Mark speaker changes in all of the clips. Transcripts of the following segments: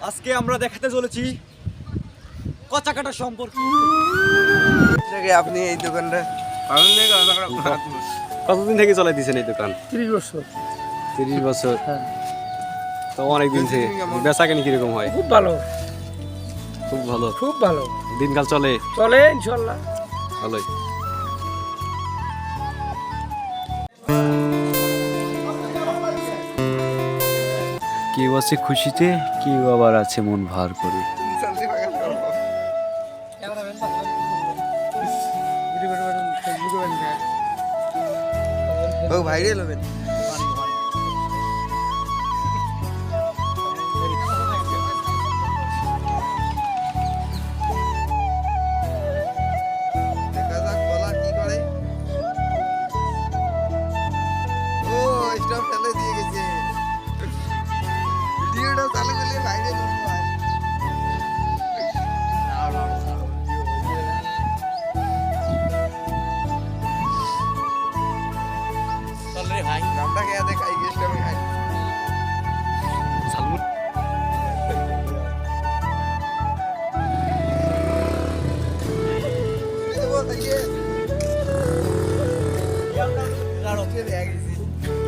Speaker 1: আজকে আমরা দেখাতে চলেছি কচাকাটা সম্পর্কে।
Speaker 2: আপনি এই দোকানটা
Speaker 1: কতদিন থেকে চলাই দিয়েছেন এই দোকান?
Speaker 3: 30 বছর।
Speaker 1: 30 বছর।
Speaker 3: হ্যাঁ।
Speaker 1: তো অনেক দিন থেকে বেচা কেন কিরকম হয়?
Speaker 3: খুব ভালো,
Speaker 1: খুব ভালো।
Speaker 3: খুব ভালো
Speaker 1: দিনকাল চলে
Speaker 3: চলে ইনশাল্লাহ।
Speaker 1: ভালোই। কেউ আছে খুশিতে, কেউ আবার আছে মন ভার করে।
Speaker 2: ভাইরাল হবেন। দেখা যাক বলা কি করে। ও স্টপ ফেলে দিয়ে গেছে। ভিডিওটা চালু করলে ভাইরাল হবে। নামটা খেয়ে দেখাই গেছটা আমি খাই।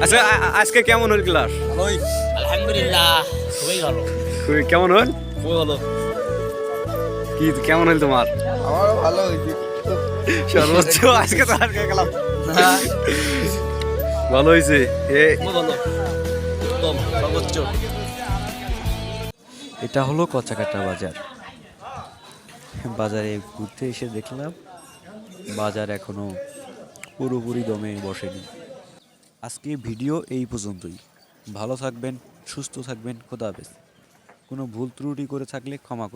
Speaker 1: আচ্ছা, আজকে কেমন হল ক্লাস?
Speaker 4: ভালোই, আলহামদুলিল্লাহ, খুবই ভালো।
Speaker 1: কেমন হল?
Speaker 4: খুবই ভালো।
Speaker 1: কি কেমন হল তোমার?
Speaker 2: আমারও ভালো হয়েছে।
Speaker 1: সর্বোচ্চ আজকে তো আর গেলাম না, ভালো হয়েছে।
Speaker 4: খুবই ভালো, একদম সর্বোচ্চ।
Speaker 5: এটা হলো কচাকাটা বাজার। বাজারে ঘুরতে এসে দেখলাম বাজার এখনো পুরোপুরি দমে বসেনি। আজকে ভিডিও এই পর্যন্তই। ভালো থাকবেন, সুস্থ থাকবেন, খোদা হাফেজ। কোনো ভুল ত্রুটি করে থাকলে ক্ষমা করবেন।